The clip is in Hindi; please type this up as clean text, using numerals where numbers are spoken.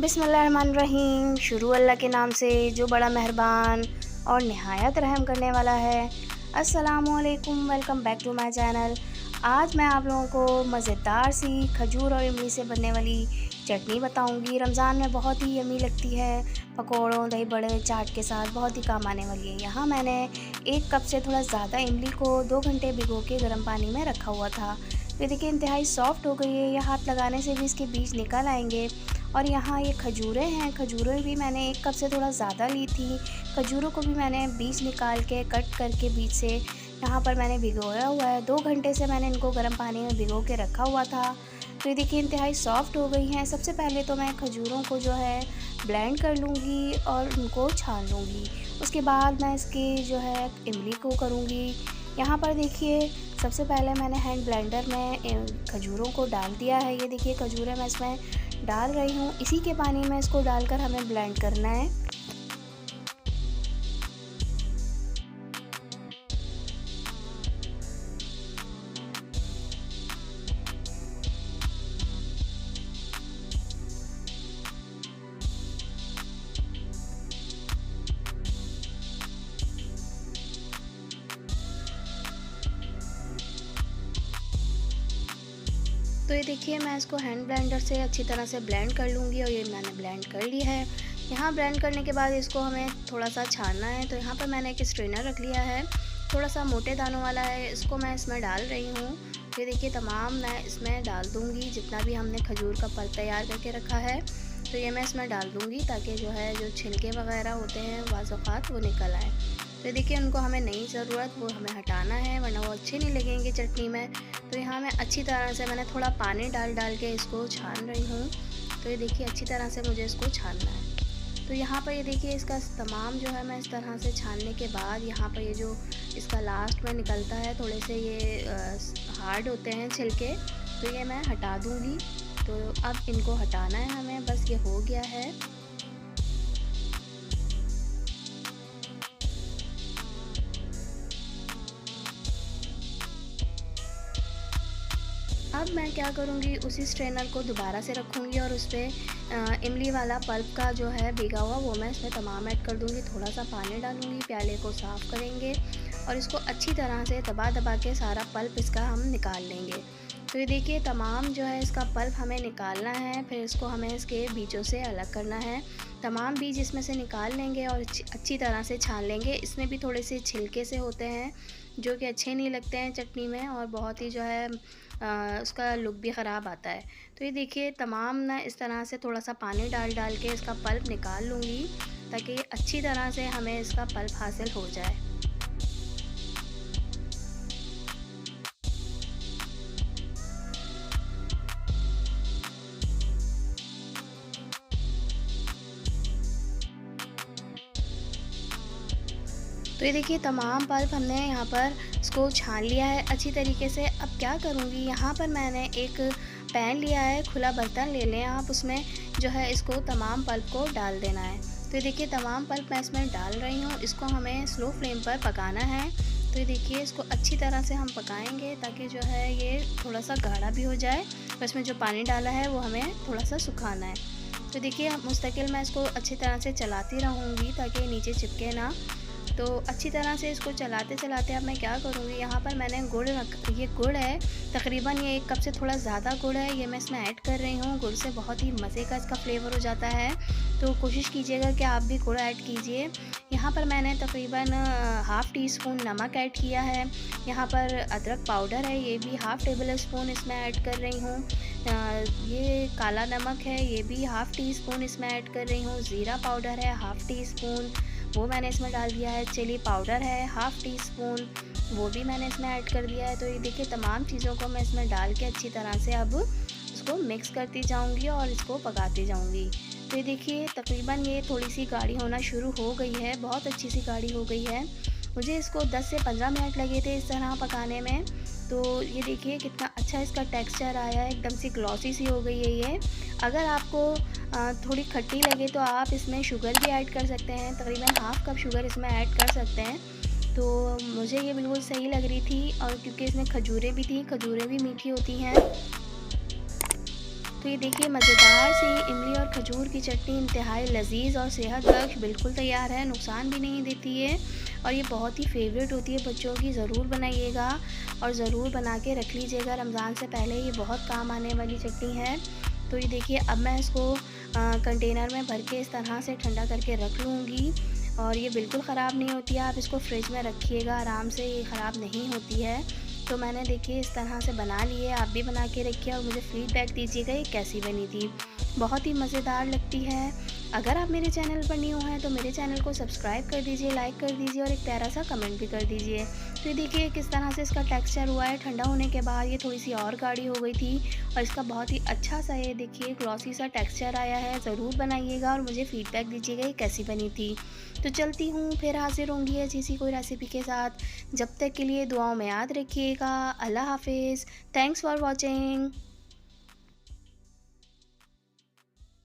बिस्मिल्लाहिर्रहमानिर्रहीम। शुरू अल्लाह के नाम से जो बड़ा मेहरबान और निहायत रहम करने वाला है। अस्सलामुअलैकुम, welcome back to my channel. आज मैं आप लोगों को मज़ेदार सी खजूर और इमली से बनने वाली चटनी बताऊंगी। रमज़ान में बहुत ही यम्मी लगती है, पकौड़ों दही बड़े चाट के साथ बहुत ही काम आने वाली है। यहाँ मैंने 1 कप से थोड़ा ज़्यादा इमली को 2 घंटे भिगो के गर्म पानी में रखा हुआ था। तो देखिए इंतहाई सॉफ्ट हो गई है, या हाथ लगाने से भी इसके बीज निकल आएंगे। और यहाँ ये खजूरें हैं, खजूरें भी मैंने 1 कप से थोड़ा ज़्यादा ली थी। खजूरों को भी मैंने बीज निकाल के कट करके बीज से यहाँ पर मैंने भिगोया हुआ है। 2 घंटे से मैंने इनको गर्म पानी में भिगो के रखा हुआ था। तो ये देखिए इंतहाई सॉफ्ट हो गई हैं। सबसे पहले तो मैं खजूरों को जो है ब्लेंड कर लूँगी और उनको छान लूँगी। उसके बाद मैं इसकी जो है इमली को करूँगी। यहाँ पर देखिए सबसे पहले मैंने हैंड ब्लेंडर में खजूरों को डाल दिया है। ये देखिए खजूरें मैं इसमें डाल रही हूँ। इसी के पानी में इसको डालकर हमें ब्लेंड करना है। तो ये देखिए मैं इसको हैंड ब्लेंडर से अच्छी तरह से ब्लेंड कर लूँगी और ये मैंने ब्लेंड कर ली है। यहाँ ब्लेंड करने के बाद इसको हमें थोड़ा सा छानना है। तो यहाँ पर मैंने एक स्ट्रेनर रख लिया है, थोड़ा सा मोटे दानों वाला है। इसको मैं इसमें डाल रही हूँ। ये देखिए तमाम मैं इसमें डाल दूँगी जितना भी हमने खजूर का पल्प तैयार करके रखा है। तो ये मैं इसमें डाल दूँगी ताकि जो है जो छिलके वगैरह होते हैं वाज़-औक़ात वो निकल आए। तो देखिए उनको हमें नहीं ज़रूरत, वो हमें हटाना है वरना वो अच्छे नहीं लगेंगे चटनी में। तो यहाँ मैं अच्छी तरह से मैंने थोड़ा पानी डाल के इसको छान रही हूँ। तो ये देखिए अच्छी तरह से मुझे इसको छानना है। तो यहाँ पर ये देखिए इसका तमाम जो है मैं इस तरह से छानने के बाद यहाँ पर ये जो इसका लास्ट में निकलता है, थोड़े से ये हार्ड होते हैं छिलके, तो ये मैं हटा दूँगी। तो अब इनको हटाना है हमें, बस ये हो गया है। अब मैं क्या करूँगी, उसी स्ट्रेनर को दोबारा से रखूँगी और उस पर इमली वाला पल्प का जो है भीगा हुआ वो मैं इसमें तमाम ऐड कर दूँगी। थोड़ा सा पानी डालूँगी, प्याले को साफ़ करेंगे और इसको अच्छी तरह से दबा दबा के सारा पल्प इसका हम निकाल लेंगे। तो ये देखिए तमाम जो है इसका पल्प हमें निकालना है, फिर इसको हमें इसके बीजों से अलग करना है। तमाम बीज इसमें से निकाल लेंगे और अच्छी तरह से छान लेंगे। इसमें भी थोड़े से छिलके से होते हैं जो कि अच्छे नहीं लगते हैं चटनी में और बहुत ही जो है उसका लुक भी ख़राब आता है। तो ये देखिए तमाम ना इस तरह से थोड़ा सा पानी डाल के इसका पल्प निकाल लूँगी ताकि अच्छी तरह से हमें इसका पल्प हासिल हो जाए। तो ये देखिए तमाम पल्प हमने यहाँ पर इसको छान लिया है अच्छी तरीके से। अब क्या करूँगी, यहाँ पर मैंने एक पैन लिया है, खुला बर्तन ले लें आप, उसमें जो है इसको तमाम पल्प को डाल देना है। तो ये देखिए तमाम पल्प मैं इसमें डाल रही हूँ। इसको हमें स्लो फ्लेम पर पकाना है। तो ये देखिए इसको अच्छी तरह से हम पकाएंगे ताकि जो है ये थोड़ा सा गाढ़ा भी हो जाए और इसमें जो पानी डाला है वो हमें थोड़ा सा सुखाना है। तो देखिए मुस्तकिल मैं इसको अच्छी तरह से चलाती रहूँगी ताकि नीचे चिपके ना। तो अच्छी तरह से इसको चलाते चलाते अब मैं क्या करूँगी, यहाँ पर मैंने ये गुड़ है, तकरीबन ये 1 कप से थोड़ा ज़्यादा गुड़ है, ये मैं इसमें ऐड कर रही हूँ। गुड़ से बहुत ही मज़े का इसका फ्लेवर हो जाता है, तो कोशिश कीजिएगा कि आप भी गुड़ ऐड कीजिए। यहाँ पर मैंने तकरीबन हाफ़ टी स्पून नमक ऐड किया है। यहाँ पर अदरक पाउडर है, ये भी हाफ़ टेबल स्पून इसमें ऐड कर रही हूँ। ये काला नमक है, ये भी हाफ़ टी स्पून इसमें ऐड कर रही हूँ। ज़ीरा पाउडर है हाफ़ टी स्पून, वो मैंने इसमें डाल दिया है। चिली पाउडर है हाफ़ टी स्पून, वो भी मैंने इसमें ऐड कर दिया है। तो ये देखिए तमाम चीज़ों को मैं इसमें डाल के अच्छी तरह से अब इसको मिक्स करती जाऊंगी और इसको पकाती जाऊंगी। तो ये देखिए तकरीबन ये थोड़ी सी गाढ़ी होना शुरू हो गई है, बहुत अच्छी सी गाढ़ी हो गई है। मुझे इसको 10 से 15 मिनट लगे थे इस तरह पकाने में। तो ये देखिए कितना अच्छा इसका टेक्सचर आया है, एकदम सी ग्लॉसी सी हो गई है ये। अगर आपको थोड़ी खट्टी लगे तो आप इसमें शुगर भी ऐड कर सकते हैं, तकरीबन हाफ़ कप शुगर इसमें ऐड कर सकते हैं। तो मुझे ये बिल्कुल सही लग रही थी और क्योंकि इसमें खजूरें भी थी, खजूरें भी मीठी होती हैं। तो ये देखिए मज़ेदार सी इमली और खजूर की चटनी इंतहाई लज़ीज़ और सेहत बख्श बिल्कुल तैयार है, नुकसान भी नहीं देती है और ये बहुत ही फ़ेवरेट होती है बच्चों की। ज़रूर बनाइएगा और ज़रूर बना के रख लीजिएगा रमज़ान से पहले, ये बहुत काम आने वाली चटनी है। तो ये देखिए अब मैं इसको कंटेनर में भर के इस तरह से ठंडा करके रख लूँगी और ये बिल्कुल ख़राब नहीं होती है। आप इसको फ्रिज में रखिएगा आराम से, ये ख़राब नहीं होती है। तो मैंने देखिए इस तरह से बना ली है, आप भी बना के रखिए और मुझे फ़ीडबैक दीजिएगा ये कैसी बनी थी। बहुत ही मज़ेदार लगती है। अगर आप मेरे चैनल पर न्यू हैं तो मेरे चैनल को सब्सक्राइब कर दीजिए, लाइक कर दीजिए और एक प्यारा सा कमेंट भी कर दीजिए। तो ये देखिए किस तरह से इसका टेक्सचर हुआ है, ठंडा होने के बाद ये थोड़ी सी और गाढ़ी हो गई थी और इसका बहुत ही अच्छा सा ये देखिए ग्लॉसी सा टेक्सचर आया है। ज़रूर बनाइएगा और मुझे फ़ीडबैक दीजिएगा ये कैसी बनी थी। तो चलती हूँ, फिर हाज़िर होंगी ऐसी सी कोई रेसिपी के साथ। जब तक के लिए दुआओं में याद रखिएगा। अल्लाह हाफ़िज़। Thanks for watching.